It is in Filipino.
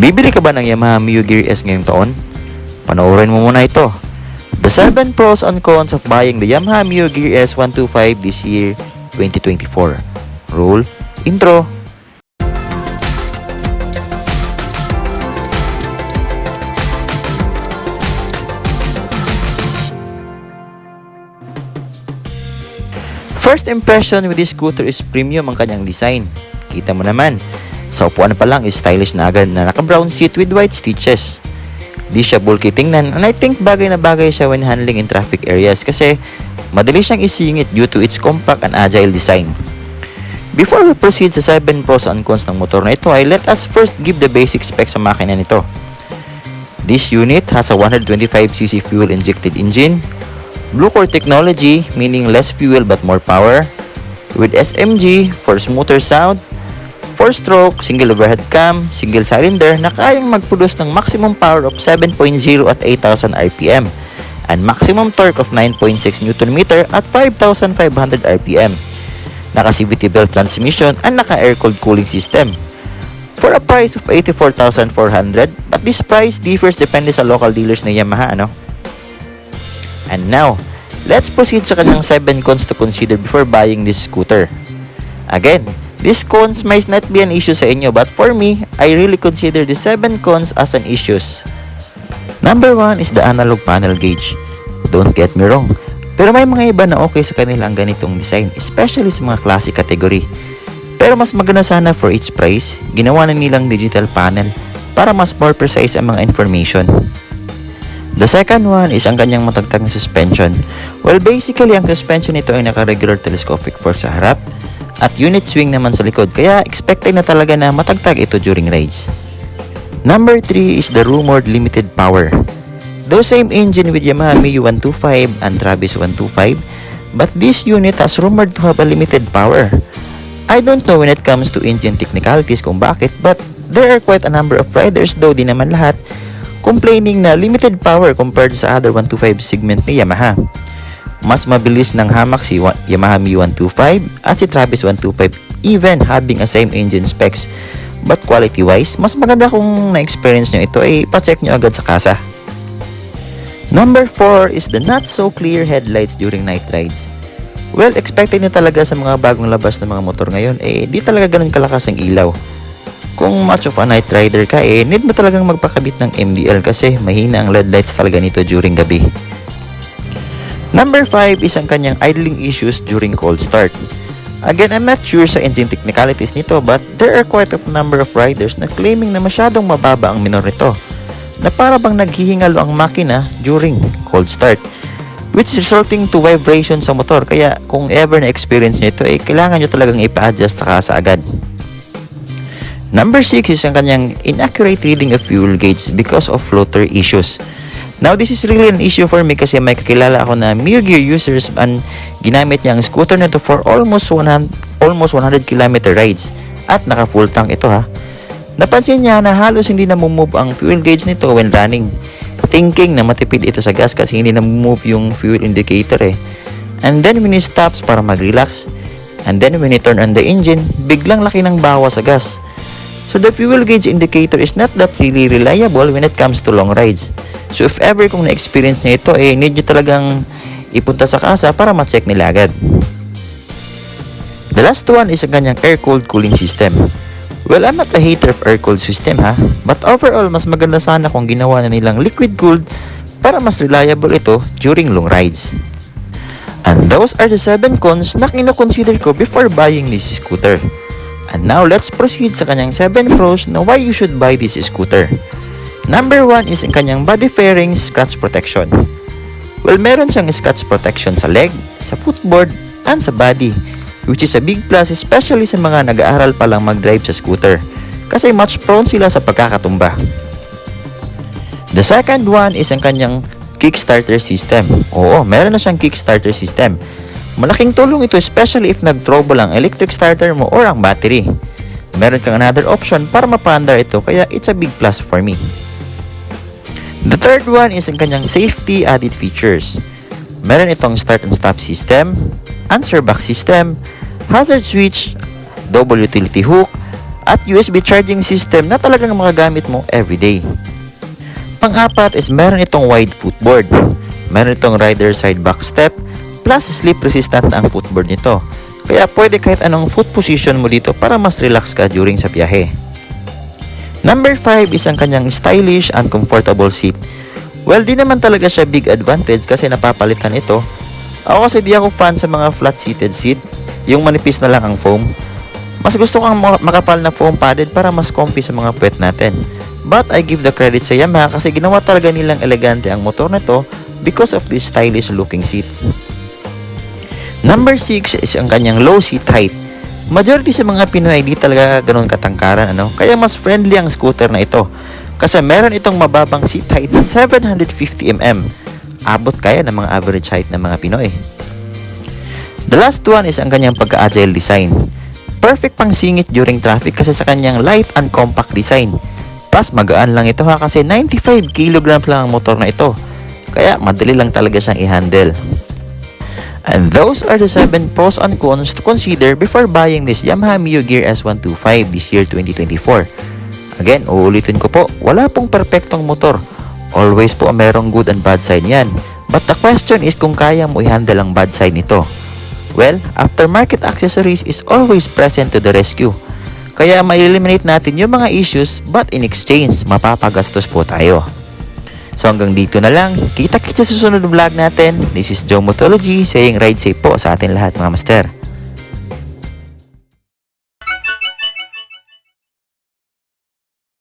Bibili ka ba ng Yamaha Mio Gear S ngayong taon? Panoorin mo muna ito. The 7 pros and cons of buying the Yamaha Mio Gear S 125 this year 2024. Roll intro. First impression with this scooter is premium ang kanyang design. Kita mo naman, sa upuan pa lang is stylish na agad na naka-brown seat with white stitches. Di siya bulky tingnan and I think bagay na bagay siya when handling in traffic areas kasi madali siyang isingit due to its compact and agile design. Before we proceed sa 7 pros and cons ng motor na ito ay let us first give the basic specs sa makina nito. This unit has a 125cc fuel injected engine, Blue Core technology, meaning less fuel but more power, with SMG for smoother sound, 4-stroke, single overhead cam, single cylinder na kayang mag-produce ng maximum power of 7.0 at 8,000 RPM and maximum torque of 9.6 Nm at 5,500 RPM. Naka-CVT belt transmission and naka-air-cooled cooling system. For a price of 84,400, but this price differs depende sa local dealers na Yamaha, ano? And now, let's proceed sa kanyang 7 cons to consider before buying this scooter. Again, these cons might not be an issue sa inyo, but for me, I really consider the 7 cons as an issues. Number 1 is the analog panel gauge. Don't get me wrong, pero may mga iba na okay sa kanila ang ganitong design, especially sa mga classic category. Pero mas maganda sana for its price, ginawa na nilang digital panel para mas more precise ang mga information. The second one is ang kanyang matagtag na suspension. Well, basically, ang suspension nito ay naka-regular telescopic fork sa harap at unit swing naman sa likod, kaya expected na talaga na matagtag ito during rides. Number 3 is the rumored limited power. Though same engine with Yamaha Mio 125 and Travis 125, but this unit has rumored to have a limited power. I don't know when it comes to engine technicalities kung bakit, but there are quite a number of riders, though di naman lahat, complaining na limited power compared sa other 125 segment ni Yamaha. Mas mabilis ng hamak si Yamaha Mio 125 at si Travis 125 even having a same engine specs. But quality wise, mas maganda kung na-experience nyo ito ay pa-check nyo agad sa kasa. Number 4 is the not so clear headlights during night rides. Well, expected na talaga sa mga bagong labas ng mga motor ngayon di talaga ganun kalakas ang ilaw. Kung much of a night rider ka need mo talagang magpakabit ng MDL kasi mahina ang LED lights talaga nito during gabi. Number 5 is ang kanyang idling issues during cold start. Again, I'm not sure sa engine technicalities nito, but there are quite a number of riders na claiming na masyadong mababa ang minor nito, na para bang naghihingalo ang makina during cold start, which resulting to vibration sa motor. Kaya kung ever na-experience nyo ito kailangan nyo talagang ipa-adjust sa kasa agad. Number 6 is ang kanyang inaccurate reading of fuel gauge because of floater issues. Now, this is really an issue for me kasi may kakilala ako na Mio Gear users and ginamit niya ang scooter nito for almost 100 km rides at naka full tank ito ha. Napansin niya na halos hindi na move ang fuel gauge nito when running, thinking na matipid ito sa gas kasi hindi na move yung fuel indicator And then when he stops para mag-relax, and then when he turn on the engine, biglang laki ng bawa sa gas. So the fuel gauge indicator is not that really reliable when it comes to long rides. So if ever kung na-experience niya ito, need nyo talagang ipunta sa kasa para ma-check nila agad. The last one is ang kanyang air-cooled cooling system. Well, I'm not a hater of air-cooled system ha, but overall mas maganda sana kung ginawa na nilang liquid-cooled para mas reliable ito during long rides. And those are the 7 cons na kino-consider ko before buying this scooter. And now, let's proceed sa kanyang 7 pros na why you should buy this scooter. Number 1 is ang kanyang body fairing scratch protection. Well, meron siyang scratch protection sa leg, sa footboard, and sa body, which is a big plus especially sa mga nag-aaral pa lang mag-drive sa scooter kasi much prone sila sa pagkakatumba. The second one is ang kanyang kickstarter system. Oo, meron na siyang kickstarter system. Malaking tulong ito especially if nag-trouble ang electric starter mo or ang battery. Meron kang another option para mapandar ito kaya it's a big plus for me. The third one is ang kanyang safety added features. Meron itong start and stop system, answer back system, hazard switch, double utility hook, at USB charging system na talagang makagamit mo everyday. Pang-apat is meron itong wide footboard. Meron itong rider side back step, plus slip resistant na ang footboard nito. Kaya pwede kahit anong foot position mo dito para mas relax ka during sa biyahe. Number 5 is ang kanyang stylish and comfortable seat. Well, di naman talaga siya big advantage kasi napapalitan ito. Ako kasi di ako fan sa mga flat-seated seat, yung manipis na lang ang foam. Mas gusto kang makapal na foam padded para mas comfy sa mga puwet natin. But I give the credit sa Yamaha kasi ginawa talaga nilang elegante ang motor na to because of this stylish looking seat. Number 6 is ang kanyang low seat height. Majority sa mga Pinoy ay di talaga ganun katangkaran, kaya mas friendly ang scooter na ito. Kasi meron itong mababang seat height na 750mm. Abot kaya ng mga average height ng mga Pinoy. The last one is ang kanyang pagka-agile design. Perfect pang singit during traffic kasi sa kanyang light and compact design. Plus magaan lang ito kasi 95 kg lang ang motor na ito. Kaya madali lang talaga siyang i-handle. And those are the 7 pros and cons to consider before buying this Yamaha Mio Gear S125 this year 2024. Again, uulitin ko po, wala pong perfectong motor. Always po merong good and bad side yan. But the question is kung kaya mo i-handle ang bad side nito. Well, aftermarket accessories is always present to the rescue. Kaya ma-eliminate natin yung mga issues but in exchange, mapapagastos po tayo. So hanggang dito na lang. Kita-kits sa susunod na vlog natin. This is Joe Motology saying ride safe po sa atin lahat mga master.